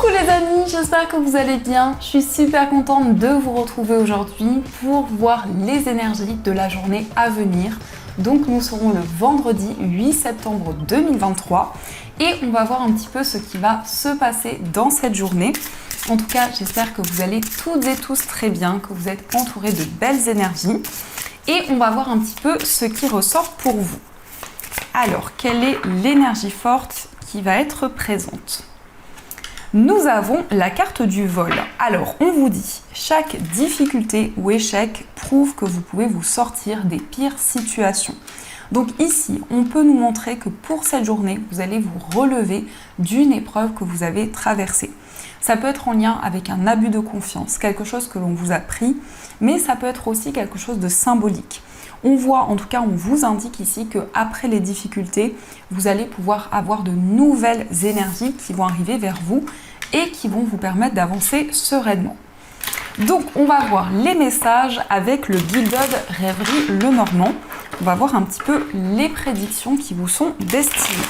Coucou les amis, j'espère que vous allez bien. Je suis super contente de vous retrouver aujourd'hui pour voir les énergies de la journée à venir. Donc nous serons le vendredi 8 septembre 2023 et on va voir un petit peu ce qui va se passer dans cette journée. En tout cas, j'espère que vous allez toutes et tous très bien, que vous êtes entourés de belles énergies. Et on va voir un petit peu ce qui ressort pour vous. Alors, quelle est l'énergie forte qui va être présente ? Nous avons la carte du vol. Alors, on vous dit, chaque difficulté ou échec prouve que vous pouvez vous sortir des pires situations. Donc ici, on peut nous montrer que pour cette journée, vous allez vous relever d'une épreuve que vous avez traversée. Ça peut être en lien avec un abus de confiance, quelque chose que l'on vous a pris, mais ça peut être aussi quelque chose de symbolique. On voit, en tout cas, on vous indique ici qu'après les difficultés, vous allez pouvoir avoir de nouvelles énergies qui vont arriver vers vous et qui vont vous permettre d'avancer sereinement. Donc, on va voir les messages avec le Gilded Rêverie Lenormand. On va voir un petit peu les prédictions qui vous sont destinées.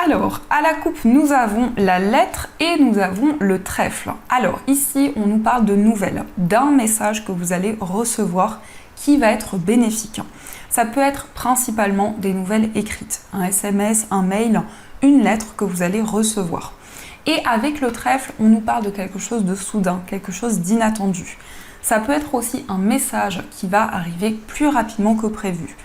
Alors, à la coupe, nous avons la lettre et nous avons le trèfle. Alors, ici, on nous parle de nouvelles, d'un message que vous allez recevoir qui va être bénéfique. Ça peut être principalement des nouvelles écrites, un SMS, un mail, une lettre que vous allez recevoir. Et avec le trèfle, on nous parle de quelque chose de soudain, quelque chose d'inattendu. Ça peut être aussi un message qui va arriver plus rapidement que prévu.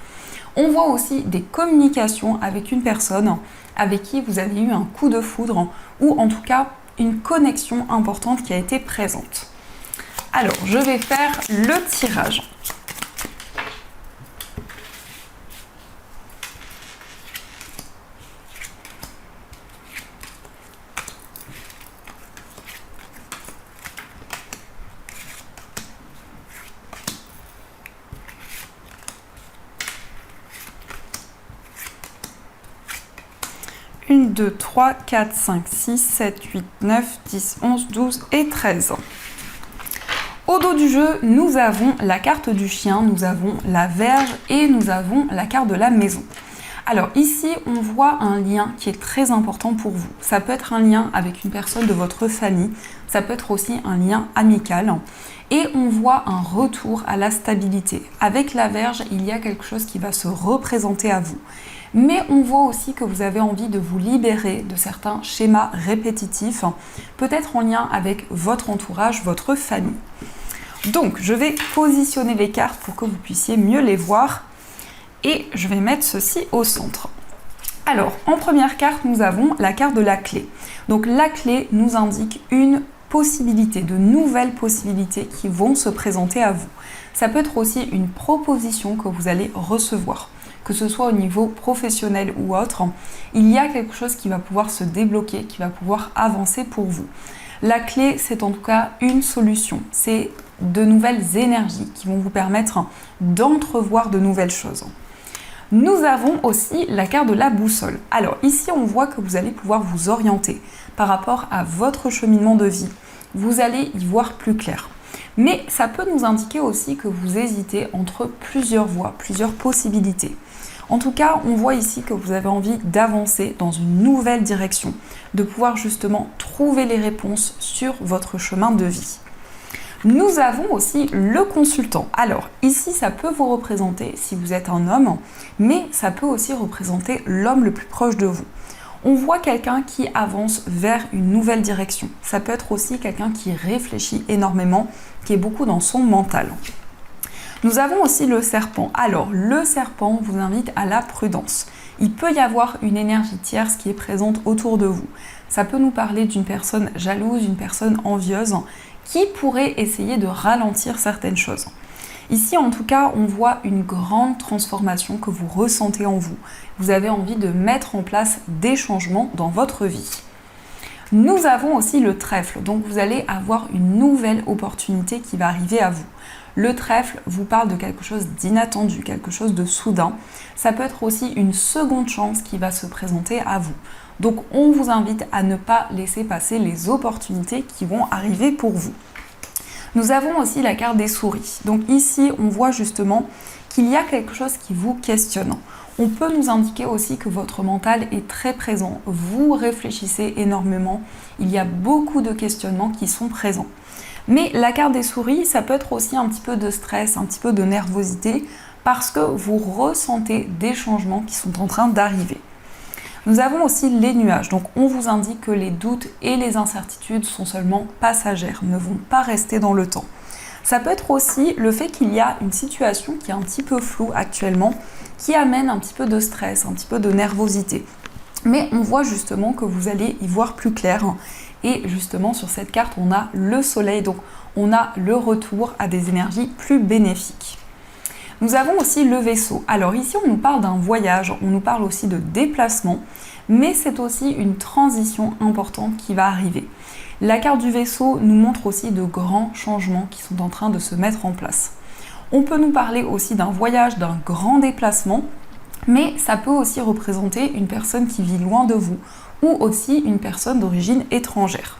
On voit aussi des communications avec une personne avec qui vous avez eu un coup de foudre ou en tout cas une connexion importante qui a été présente. Alors, je vais faire le tirage. « 1, 2, 3, 4, 5, 6, 7, 8, 9, 10, 11, 12 et 13. Au dos du jeu, nous avons la carte du chien, nous avons la Vierge et nous avons la carte de la maison. Alors ici, on voit un lien qui est très important pour vous. Ça peut être un lien avec une personne de votre famille, ça peut être aussi un lien amical. Et on voit un retour à la stabilité. Avec la Vierge, il y a quelque chose qui va se représenter à vous. Mais on voit aussi que vous avez envie de vous libérer de certains schémas répétitifs, peut-être en lien avec votre entourage, votre famille. Donc, je vais positionner les cartes pour que vous puissiez mieux les voir et je vais mettre ceci au centre. Alors, en première carte, nous avons la carte de la clé. Donc, la clé nous indique une possibilité, de nouvelles possibilités qui vont se présenter à vous. Ça peut être aussi une proposition que vous allez recevoir. Que ce soit au niveau professionnel ou autre, il y a quelque chose qui va pouvoir se débloquer, qui va pouvoir avancer pour vous. La clé, c'est en tout cas une solution. C'est de nouvelles énergies qui vont vous permettre d'entrevoir de nouvelles choses. Nous avons aussi la carte de la boussole. Alors ici, on voit que vous allez pouvoir vous orienter par rapport à votre cheminement de vie. Vous allez y voir plus clair. Mais ça peut nous indiquer aussi que vous hésitez entre plusieurs voies, plusieurs possibilités. En tout cas, on voit ici que vous avez envie d'avancer dans une nouvelle direction, de pouvoir justement trouver les réponses sur votre chemin de vie. Nous avons aussi le consultant. Alors ici, ça peut vous représenter si vous êtes un homme, mais ça peut aussi représenter l'homme le plus proche de vous. On voit quelqu'un qui avance vers une nouvelle direction. Ça peut être aussi quelqu'un qui réfléchit énormément, qui est beaucoup dans son mental. Nous avons aussi le serpent. Alors, le serpent vous invite à la prudence. Il peut y avoir une énergie tierce qui est présente autour de vous. Ça peut nous parler d'une personne jalouse, d'une personne envieuse, qui pourrait essayer de ralentir certaines choses. Ici, en tout cas, on voit une grande transformation que vous ressentez en vous. Vous avez envie de mettre en place des changements dans votre vie. Nous avons aussi le trèfle, donc vous allez avoir une nouvelle opportunité qui va arriver à vous. Le trèfle vous parle de quelque chose d'inattendu, quelque chose de soudain. Ça peut être aussi une seconde chance qui va se présenter à vous. Donc on vous invite à ne pas laisser passer les opportunités qui vont arriver pour vous. Nous avons aussi la carte des souris. Donc ici, on voit justement qu'il y a quelque chose qui vous questionne. On peut nous indiquer aussi que votre mental est très présent. Vous réfléchissez énormément. Il y a beaucoup de questionnements qui sont présents. Mais la carte des souris, ça peut être aussi un petit peu de stress, un petit peu de nervosité, parce que vous ressentez des changements qui sont en train d'arriver. Nous avons aussi les nuages, donc on vous indique que les doutes et les incertitudes sont seulement passagères, ne vont pas rester dans le temps. Ça peut être aussi le fait qu'il y a une situation qui est un petit peu floue actuellement, qui amène un petit peu de stress, un petit peu de nervosité. Mais on voit justement que vous allez y voir plus clair. Et justement sur cette carte, on a le soleil, donc on a le retour à des énergies plus bénéfiques. Nous avons aussi le vaisseau. Alors ici, on nous parle d'un voyage, on nous parle aussi de déplacement, mais c'est aussi une transition importante qui va arriver. La carte du vaisseau nous montre aussi de grands changements qui sont en train de se mettre en place. On peut nous parler aussi d'un voyage, d'un grand déplacement, mais ça peut aussi représenter une personne qui vit loin de vous ou aussi une personne d'origine étrangère.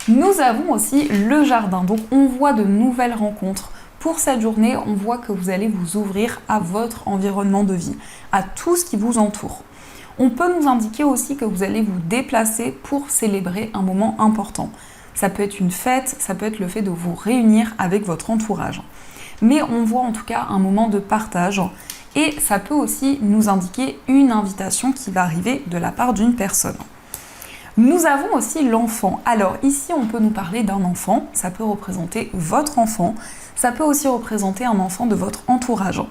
Nous avons aussi le jardin, donc on voit de nouvelles rencontres. Pour cette journée, on voit que vous allez vous ouvrir à votre environnement de vie, à tout ce qui vous entoure. On peut nous indiquer aussi que vous allez vous déplacer pour célébrer un moment important. Ça peut être une fête, ça peut être le fait de vous réunir avec votre entourage. Mais on voit en tout cas un moment de partage et ça peut aussi nous indiquer une invitation qui va arriver de la part d'une personne. Nous avons aussi l'enfant. Alors ici, on peut nous parler d'un enfant, ça peut représenter votre enfant, ça peut aussi représenter un enfant de votre entourage.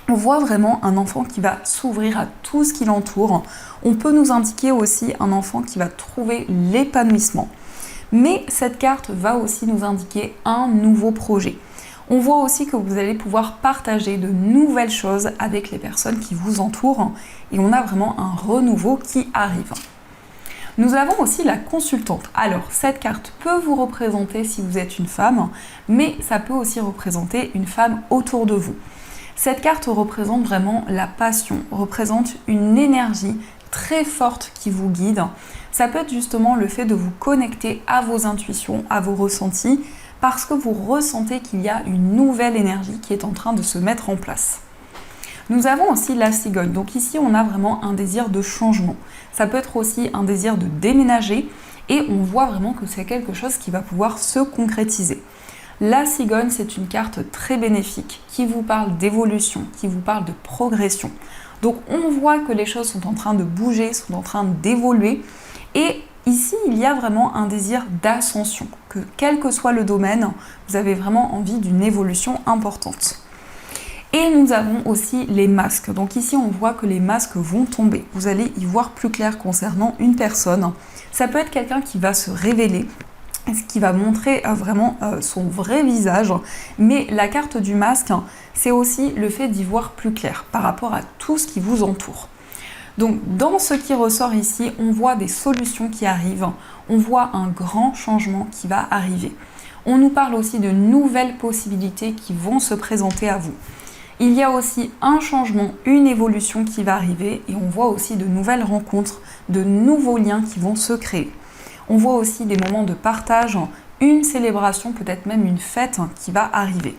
On voit vraiment un enfant qui va s'ouvrir à tout ce qui l'entoure. On peut nous indiquer aussi un enfant qui va trouver l'épanouissement. Mais cette carte va aussi nous indiquer un nouveau projet. On voit aussi que vous allez pouvoir partager de nouvelles choses avec les personnes qui vous entourent et on a vraiment un renouveau qui arrive. Nous avons aussi la consultante. Alors, cette carte peut vous représenter si vous êtes une femme, mais ça peut aussi représenter une femme autour de vous. Cette carte représente vraiment la passion, représente une énergie très forte qui vous guide. Ça peut être justement le fait de vous connecter à vos intuitions, à vos ressentis, parce que vous ressentez qu'il y a une nouvelle énergie qui est en train de se mettre en place. Nous avons aussi la cigogne. Donc ici, on a vraiment un désir de changement. Ça peut être aussi un désir de déménager et on voit vraiment que c'est quelque chose qui va pouvoir se concrétiser. La cigogne, c'est une carte très bénéfique qui vous parle d'évolution, qui vous parle de progression. Donc on voit que les choses sont en train de bouger, sont en train d'évoluer et ici, il y a vraiment un désir d'ascension, que quel que soit le domaine, vous avez vraiment envie d'une évolution importante. Et nous avons aussi les masques. Donc ici, on voit que les masques vont tomber. Vous allez y voir plus clair concernant une personne. Ça peut être quelqu'un qui va se révéler, ce qui va montrer vraiment son vrai visage. Mais la carte du masque, c'est aussi le fait d'y voir plus clair par rapport à tout ce qui vous entoure. Donc dans ce qui ressort ici, on voit des solutions qui arrivent. On voit un grand changement qui va arriver. On nous parle aussi de nouvelles possibilités qui vont se présenter à vous. Il y a aussi un changement, une évolution qui va arriver et on voit aussi de nouvelles rencontres, de nouveaux liens qui vont se créer. On voit aussi des moments de partage, une célébration, peut-être même une fête qui va arriver.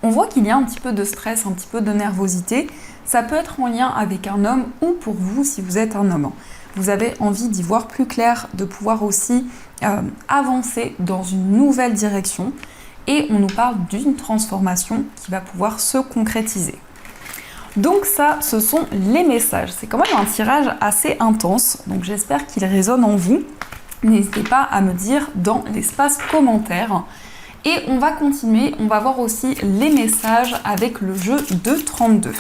On voit qu'il y a un petit peu de stress, un petit peu de nervosité. Ça peut être en lien avec un homme ou pour vous si vous êtes un homme. Vous avez envie d'y voir plus clair, de pouvoir aussi avancer dans une nouvelle direction. Et on nous parle d'une transformation qui va pouvoir se concrétiser. Donc ça, ce sont les messages. C'est quand même un tirage assez intense, donc j'espère qu'il résonne en vous. N'hésitez pas à me dire dans l'espace commentaire. Et on va continuer, on va voir aussi les messages avec le jeu de 32.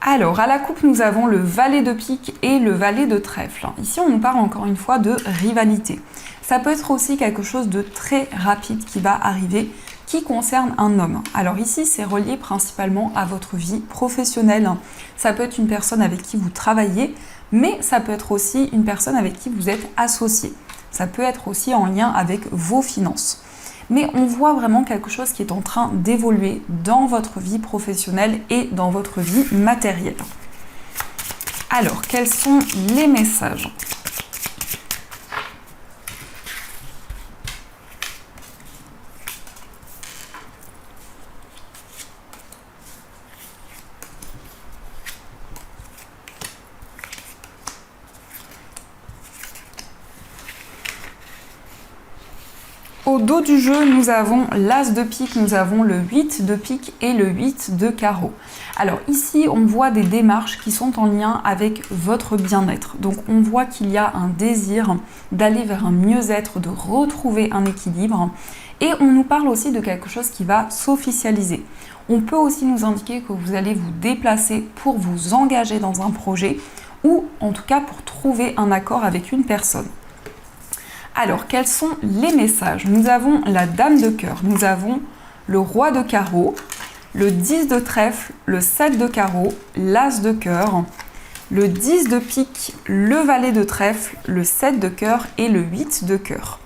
Alors, à la coupe, nous avons le valet de pique et le valet de trèfle. Ici, on nous parle encore une fois de rivalité. Ça peut être aussi quelque chose de très rapide qui va arriver, qui concerne un homme. Alors ici, c'est relié principalement à votre vie professionnelle. Ça peut être une personne avec qui vous travaillez, mais ça peut être aussi une personne avec qui vous êtes associé. Ça peut être aussi en lien avec vos finances. Mais on voit vraiment quelque chose qui est en train d'évoluer dans votre vie professionnelle et dans votre vie matérielle. Alors, quels sont les messages ? Au dos du jeu, nous avons l'As de pique, nous avons le 8 de pique et le 8 de carreau. Alors ici, on voit des démarches qui sont en lien avec votre bien-être. Donc on voit qu'il y a un désir d'aller vers un mieux-être, de retrouver un équilibre. Et on nous parle aussi de quelque chose qui va s'officialiser. On peut aussi nous indiquer que vous allez vous déplacer pour vous engager dans un projet ou en tout cas pour trouver un accord avec une personne. Alors, quels sont les messages? Nous avons la dame de cœur, nous avons le roi de carreau, le 10 de trèfle, le 7 de carreau, l'as de cœur, le 10 de pique, le valet de trèfle, le 7 de cœur et le 8 de cœur.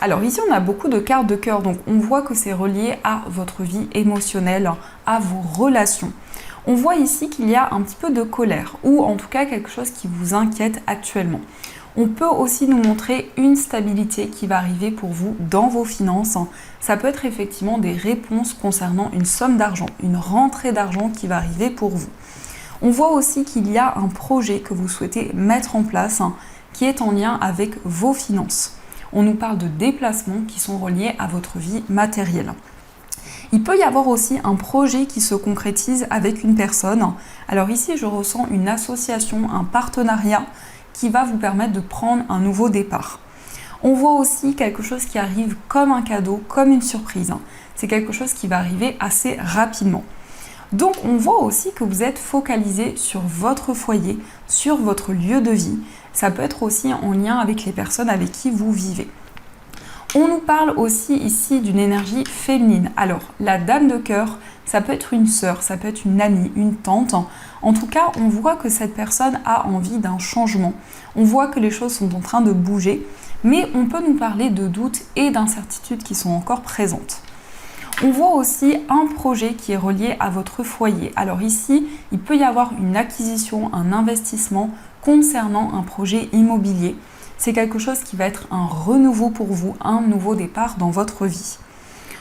Alors ici, on a beaucoup de cartes de cœur, donc on voit que c'est relié à votre vie émotionnelle, à vos relations. On voit ici qu'il y a un petit peu de colère, ou en tout cas quelque chose qui vous inquiète actuellement. On peut aussi nous montrer une stabilité qui va arriver pour vous dans vos finances. Ça peut être effectivement des réponses concernant une somme d'argent, une rentrée d'argent qui va arriver pour vous. On voit aussi qu'il y a un projet que vous souhaitez mettre en place qui est en lien avec vos finances. On nous parle de déplacements qui sont reliés à votre vie matérielle. Il peut y avoir aussi un projet qui se concrétise avec une personne. Alors ici, je ressens une association, un partenariat qui va vous permettre de prendre un nouveau départ. On voit aussi quelque chose qui arrive comme un cadeau, comme une surprise. C'est quelque chose qui va arriver assez rapidement. Donc on voit aussi que vous êtes focalisé sur votre foyer, sur votre lieu de vie. Ça peut être aussi en lien avec les personnes avec qui vous vivez. On nous parle aussi ici d'une énergie féminine. Alors, la dame de cœur, ça peut être une sœur, ça peut être une amie, une tante. En tout cas, on voit que cette personne a envie d'un changement. On voit que les choses sont en train de bouger, mais on peut nous parler de doutes et d'incertitudes qui sont encore présentes. On voit aussi un projet qui est relié à votre foyer. Alors ici, il peut y avoir une acquisition, un investissement concernant un projet immobilier. C'est quelque chose qui va être un renouveau pour vous, un nouveau départ dans votre vie.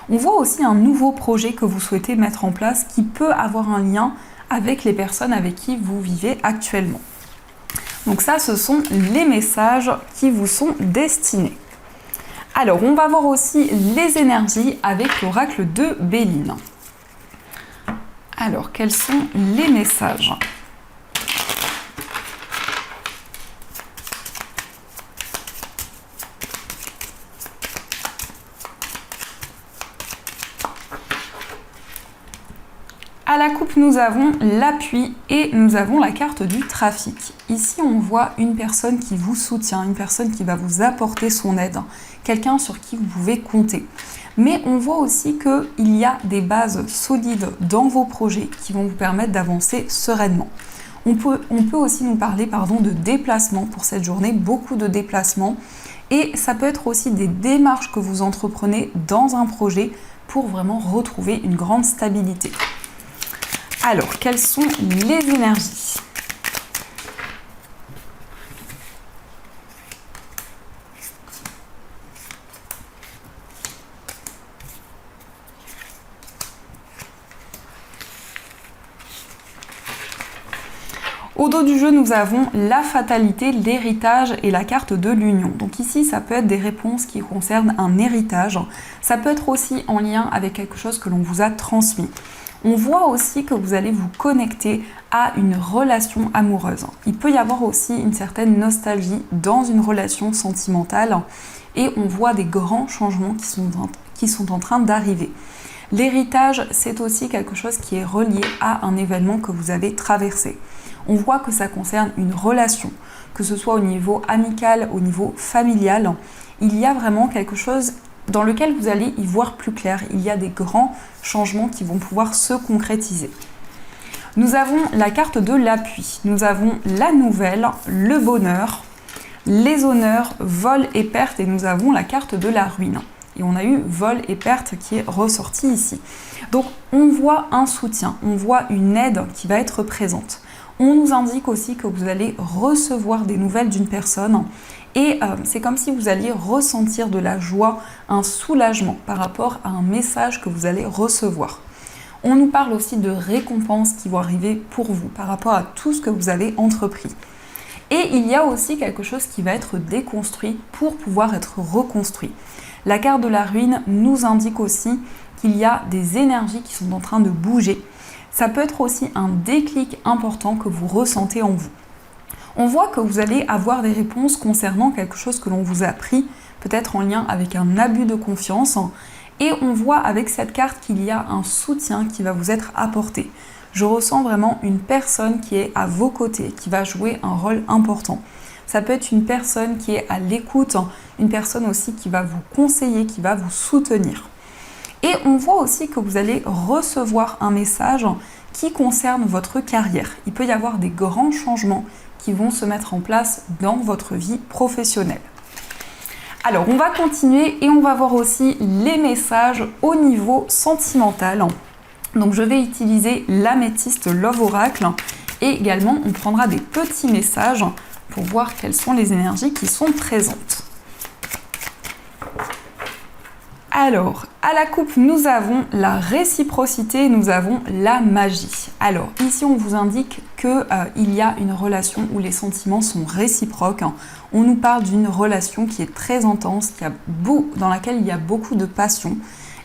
On voit aussi un nouveau projet que vous souhaitez mettre en place qui peut avoir un lien avec les personnes avec qui vous vivez actuellement. Donc ça, ce sont les messages qui vous sont destinés. Alors, on va voir aussi les énergies avec l'oracle de Béline. Alors, quels sont les messages ? À la coupe, nous avons l'appui et nous avons la carte du trafic. Ici, on voit une personne qui vous soutient, une personne qui va vous apporter son aide, quelqu'un sur qui vous pouvez compter. Mais on voit aussi qu'il y a des bases solides dans vos projets qui vont vous permettre d'avancer sereinement. On peut aussi nous parler de déplacements pour cette journée, beaucoup de déplacements. Et ça peut être aussi des démarches que vous entreprenez dans un projet pour vraiment retrouver une grande stabilité. Alors, quelles sont les énergies ? Au dos du jeu, nous avons la fatalité, l'héritage et la carte de l'union. Donc ici, ça peut être des réponses qui concernent un héritage. Ça peut être aussi en lien avec quelque chose que l'on vous a transmis. On voit aussi que vous allez vous connecter à une relation amoureuse. Il peut y avoir aussi une certaine nostalgie dans une relation sentimentale et on voit des grands changements qui sont en train d'arriver. L'héritage, c'est aussi quelque chose qui est relié à un événement que vous avez traversé. On voit que ça concerne une relation, que ce soit au niveau amical, au niveau familial. Il y a vraiment quelque chose dans lequel vous allez y voir plus clair. Il y a des grands changements qui vont pouvoir se concrétiser. Nous avons la carte de l'appui. Nous avons la nouvelle, le bonheur, les honneurs, vol et perte, et nous avons la carte de la ruine. Et on a eu vol et perte qui est ressorti ici. Donc on voit un soutien, on voit une aide qui va être présente. On nous indique aussi que vous allez recevoir des nouvelles d'une personne et c'est comme si vous alliez ressentir de la joie, un soulagement par rapport à un message que vous allez recevoir. On nous parle aussi de récompenses qui vont arriver pour vous par rapport à tout ce que vous avez entrepris. Et il y a aussi quelque chose qui va être déconstruit pour pouvoir être reconstruit. La carte de la ruine nous indique aussi qu'il y a des énergies qui sont en train de bouger. Ça peut être aussi un déclic important que vous ressentez en vous. On voit que vous allez avoir des réponses concernant quelque chose que l'on vous a appris, peut-être en lien avec un abus de confiance. Et on voit avec cette carte qu'il y a un soutien qui va vous être apporté. Je ressens vraiment une personne qui est à vos côtés, qui va jouer un rôle important. Ça peut être une personne qui est à l'écoute, une personne aussi qui va vous conseiller, qui va vous soutenir. Et on voit aussi que vous allez recevoir un message qui concerne votre carrière. Il peut y avoir des grands changements qui vont se mettre en place dans votre vie professionnelle. Alors, on va continuer et on va voir aussi les messages au niveau sentimental. Donc, je vais utiliser l'améthyste Love Oracle et également, on prendra des petits messages pour voir quelles sont les énergies qui sont présentes. Alors, à la coupe, nous avons la réciprocité, nous avons la magie. Alors, ici, on vous indique qu'il y a une relation où les sentiments sont réciproques. On nous parle d'une relation qui est très intense, dans laquelle il y a beaucoup de passion.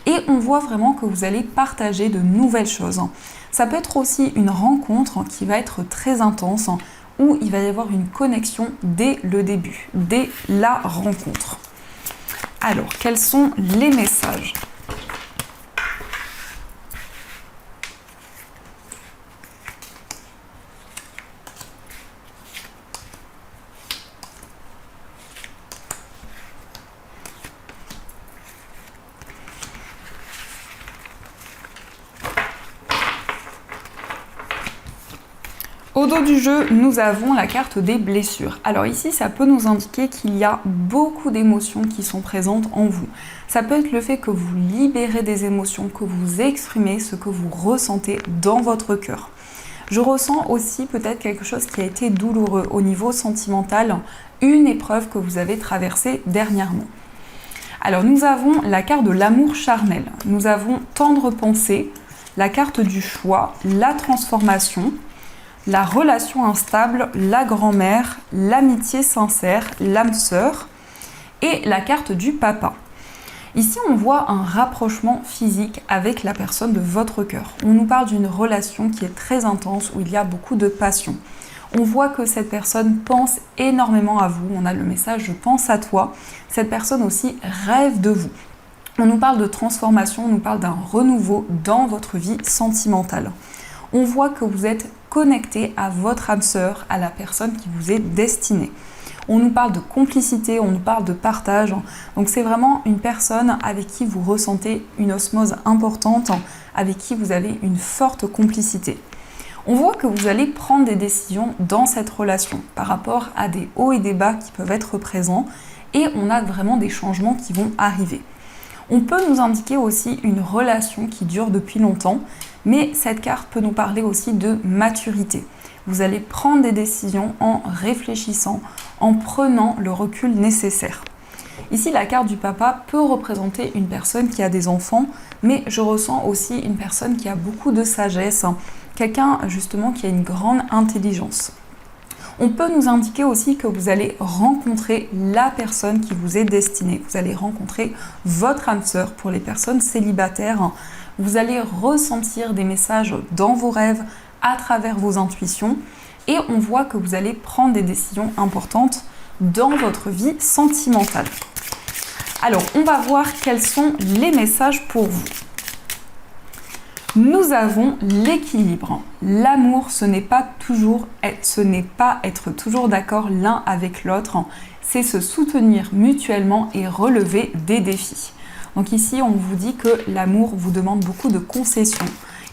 Et on voit vraiment que vous allez partager de nouvelles choses. Ça peut être aussi une rencontre qui va être très intense, où il va y avoir une connexion dès le début, dès la rencontre. Alors, quels sont les messages ? Au dos du jeu, nous avons la carte des blessures. Alors ici, ça peut nous indiquer qu'il y a beaucoup d'émotions qui sont présentes en vous. Ça peut être le fait que vous libérez des émotions, que vous exprimez ce que vous ressentez dans votre cœur. Je ressens aussi peut-être quelque chose qui a été douloureux au niveau sentimental, une épreuve que vous avez traversée dernièrement. Alors nous avons la carte de l'amour charnel, nous avons tendre pensée, la carte du choix, la transformation, la relation instable, la grand-mère, l'amitié sincère, l'âme sœur et la carte du papa. Ici, on voit un rapprochement physique avec la personne de votre cœur. On nous parle d'une relation qui est très intense, où il y a beaucoup de passion. On voit que cette personne pense énormément à vous. On a le message « je pense à toi ». Cette personne aussi rêve de vous. On nous parle de transformation, on nous parle d'un renouveau dans votre vie sentimentale. On voit que vous êtes connecté à votre âme sœur, à la personne qui vous est destinée. On nous parle de complicité, on nous parle de partage. Donc c'est vraiment une personne avec qui vous ressentez une osmose importante, avec qui vous avez une forte complicité. On voit que vous allez prendre des décisions dans cette relation par rapport à des hauts et des bas qui peuvent être présents et on a vraiment des changements qui vont arriver. On peut nous indiquer aussi une relation qui dure depuis longtemps, mais cette carte peut nous parler aussi de maturité. Vous allez prendre des décisions en réfléchissant, en prenant le recul nécessaire. Ici, la carte du papa peut représenter une personne qui a des enfants, mais je ressens aussi une personne qui a beaucoup de sagesse, quelqu'un justement qui a une grande intelligence. On peut nous indiquer aussi que vous allez rencontrer la personne qui vous est destinée. Vous allez rencontrer votre âme sœur pour les personnes célibataires. Vous allez ressentir des messages dans vos rêves à travers vos intuitions et on voit que vous allez prendre des décisions importantes dans votre vie sentimentale. Alors, on va voir quels sont les messages pour vous. Nous avons l'équilibre. L'amour, ce n'est pas être toujours d'accord l'un avec l'autre, c'est se soutenir mutuellement et relever des défis. Donc ici, on vous dit que l'amour vous demande beaucoup de concessions.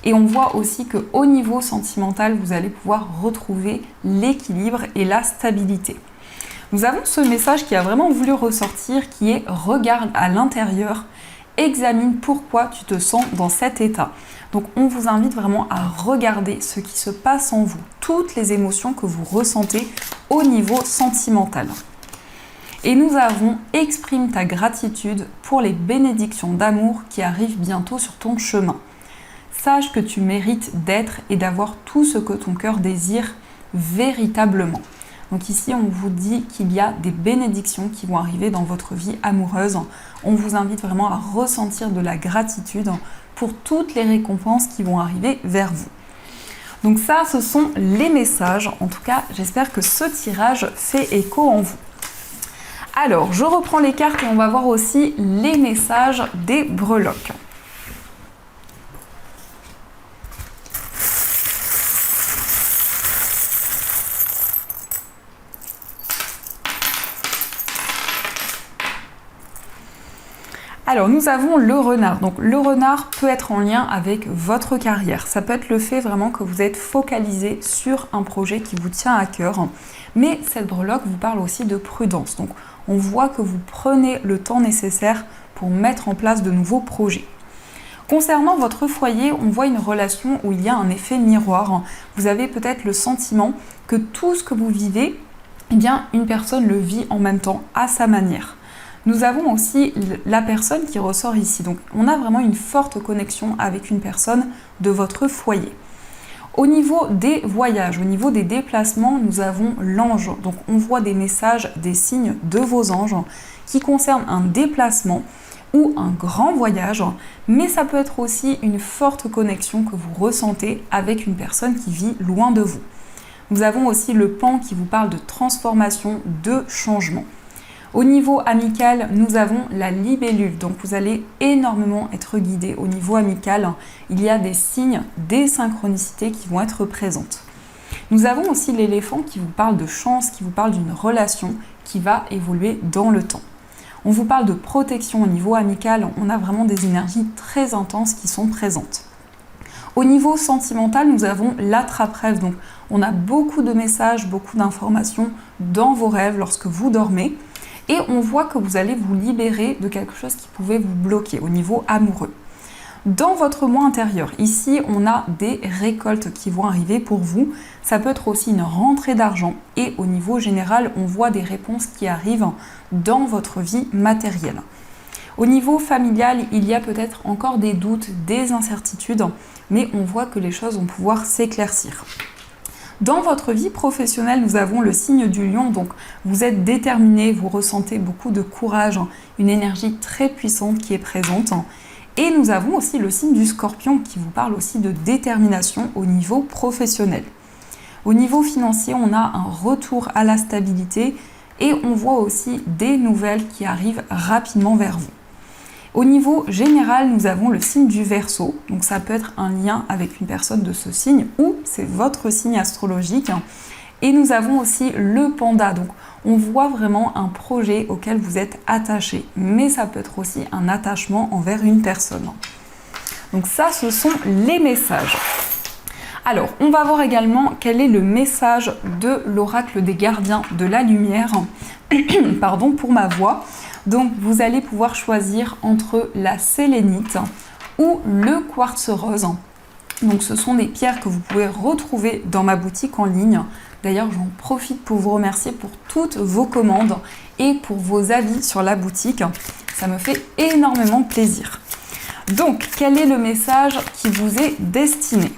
Et on voit aussi qu'au niveau sentimental, vous allez pouvoir retrouver l'équilibre et la stabilité. Nous avons ce message qui a vraiment voulu ressortir, qui est « Regarde à l'intérieur, examine pourquoi tu te sens dans cet état ». Donc on vous invite vraiment à regarder ce qui se passe en vous, toutes les émotions que vous ressentez au niveau sentimental. Et nous avons « Exprime ta gratitude pour les bénédictions d'amour qui arrivent bientôt sur ton chemin. Sache que tu mérites d'être et d'avoir tout ce que ton cœur désire véritablement. » Donc ici, on vous dit qu'il y a des bénédictions qui vont arriver dans votre vie amoureuse. On vous invite vraiment à ressentir de la gratitude pour toutes les récompenses qui vont arriver vers vous. Donc ça, ce sont les messages. En tout cas, j'espère que ce tirage fait écho en vous. Alors, je reprends les cartes et on va voir aussi les messages des breloques. Alors, nous avons le renard. Donc, le renard peut être en lien avec votre carrière. Ça peut être le fait vraiment que vous êtes focalisé sur un projet qui vous tient à cœur. Mais cette breloque vous parle aussi de prudence. Donc, on voit que vous prenez le temps nécessaire pour mettre en place de nouveaux projets. Concernant votre foyer, on voit une relation où il y a un effet miroir. Vous avez peut-être le sentiment que tout ce que vous vivez, eh bien, une personne le vit en même temps, à sa manière. Nous avons aussi la personne qui ressort ici. Donc, on a vraiment une forte connexion avec une personne de votre foyer. Au niveau des voyages, au niveau des déplacements, nous avons l'ange. Donc, on voit des messages, des signes de vos anges qui concernent un déplacement ou un grand voyage, mais ça peut être aussi une forte connexion que vous ressentez avec une personne qui vit loin de vous. Nous avons aussi le pan qui vous parle de transformation, de changement. Au niveau amical, nous avons la libellule, donc vous allez énormément être guidé. Au niveau amical, il y a des signes, des synchronicités qui vont être présentes. Nous avons aussi l'éléphant qui vous parle de chance, qui vous parle d'une relation qui va évoluer dans le temps. On vous parle de protection au niveau amical, on a vraiment des énergies très intenses qui sont présentes. Au niveau sentimental, nous avons l'attrape-rêve, donc on a beaucoup de messages, beaucoup d'informations dans vos rêves lorsque vous dormez. Et on voit que vous allez vous libérer de quelque chose qui pouvait vous bloquer au niveau amoureux. Dans votre moi intérieur, ici, on a des récoltes qui vont arriver pour vous. Ça peut être aussi une rentrée d'argent. Et au niveau général, on voit des réponses qui arrivent dans votre vie matérielle. Au niveau familial, il y a peut-être encore des doutes, des incertitudes, mais on voit que les choses vont pouvoir s'éclaircir. Dans votre vie professionnelle, nous avons le signe du lion, donc vous êtes déterminé, vous ressentez beaucoup de courage, une énergie très puissante qui est présente. Et nous avons aussi le signe du scorpion qui vous parle aussi de détermination au niveau professionnel. Au niveau financier, on a un retour à la stabilité et on voit aussi des nouvelles qui arrivent rapidement vers vous. Au niveau général, nous avons le signe du Verseau, donc ça peut être un lien avec une personne de ce signe ou c'est votre signe astrologique. Et nous avons aussi le panda, donc on voit vraiment un projet auquel vous êtes attaché, mais ça peut être aussi un attachement envers une personne. Donc ça, ce sont les messages. Alors, on va voir également quel est le message de l'oracle des gardiens de la lumière, pardon pour ma voix. Donc vous allez pouvoir choisir entre la sélénite ou le quartz rose. Donc ce sont des pierres que vous pouvez retrouver dans ma boutique en ligne. D'ailleurs, j'en profite pour vous remercier pour toutes vos commandes et pour vos avis sur la boutique. Ça me fait énormément plaisir. Donc, quel est le message qui vous est destiné ?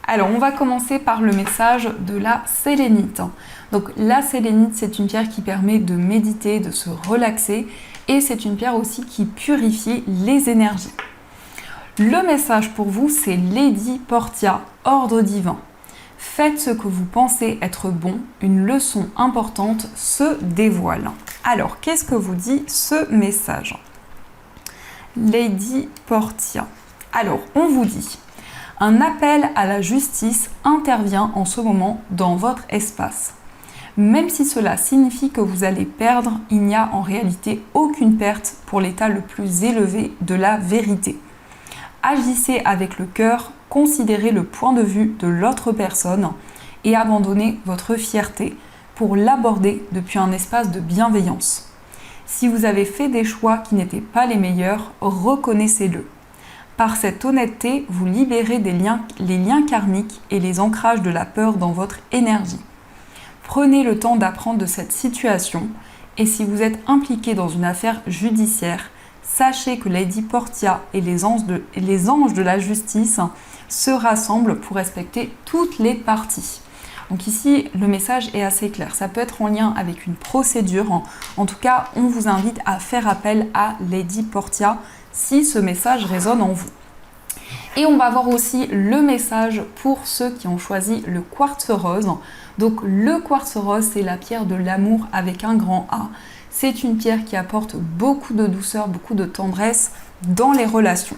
Alors, on va commencer par le message de la sélénite. Donc, la sélénite, c'est une pierre qui permet de méditer, de se relaxer et c'est une pierre aussi qui purifie les énergies. Le message pour vous, c'est Lady Portia, ordre divin. Faites ce que vous pensez être bon, une leçon importante se dévoile. Alors, qu'est-ce que vous dit ce message ? Lady Portia. Alors, on vous dit... Un appel à la justice intervient en ce moment dans votre espace. Même si cela signifie que vous allez perdre, il n'y a en réalité aucune perte pour l'état le plus élevé de la vérité. Agissez avec le cœur, considérez le point de vue de l'autre personne et abandonnez votre fierté pour l'aborder depuis un espace de bienveillance. Si vous avez fait des choix qui n'étaient pas les meilleurs, reconnaissez-le. Par cette honnêteté, vous libérez les liens karmiques et les ancrages de la peur dans votre énergie. Prenez le temps d'apprendre de cette situation et si vous êtes impliqué dans une affaire judiciaire, sachez que Lady Portia et les anges de la justice se rassemblent pour respecter toutes les parties. Donc ici, le message est assez clair. Ça peut être en lien avec une procédure. En tout cas, on vous invite à faire appel à Lady Portia si ce message résonne en vous. Et on va voir aussi le message pour ceux qui ont choisi le quartz rose. Donc le quartz rose, c'est la pierre de l'amour avec un grand A. C'est une pierre qui apporte beaucoup de douceur, beaucoup de tendresse dans les relations.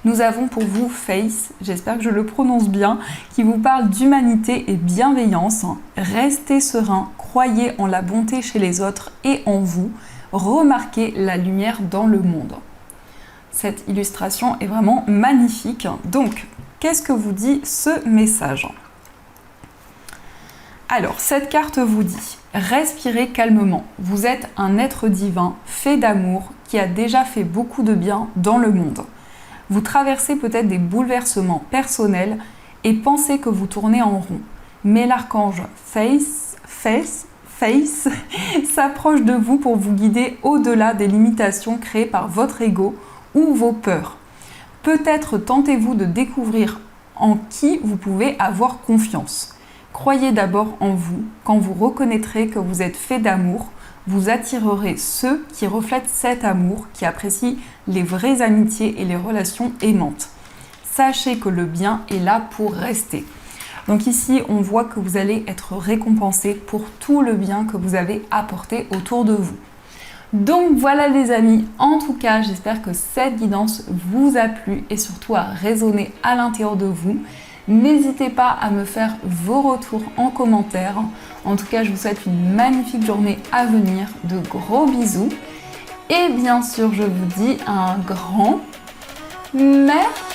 Nous avons pour vous Faith, j'espère que je le prononce bien, qui vous parle d'humanité et bienveillance. Restez serein, croyez en la bonté chez les autres et en vous. Remarquez la lumière dans le monde. Cette illustration est vraiment magnifique. Donc, qu'est-ce que vous dit ce message ? Alors, cette carte vous dit « Respirez calmement. Vous êtes un être divin, fait d'amour, qui a déjà fait beaucoup de bien dans le monde. Vous traversez peut-être des bouleversements personnels et pensez que vous tournez en rond. Mais l'archange Faith s'approche de vous pour vous guider au-delà des limitations créées par votre ego ou vos peurs. Peut-être tentez-vous de découvrir en qui vous pouvez avoir confiance. Croyez d'abord en vous. Quand vous reconnaîtrez que vous êtes fait d'amour, vous attirerez ceux qui reflètent cet amour, qui apprécient les vraies amitiés et les relations aimantes. Sachez que le bien est là pour rester. Donc ici, on voit que vous allez être récompensé pour tout le bien que vous avez apporté autour de vous. Donc voilà les amis, en tout cas, j'espère que cette guidance vous a plu et surtout a résonné à l'intérieur de vous. N'hésitez pas à me faire vos retours en commentaire. En tout cas, je vous souhaite une magnifique journée à venir. De gros bisous. Et bien sûr, je vous dis un grand merci.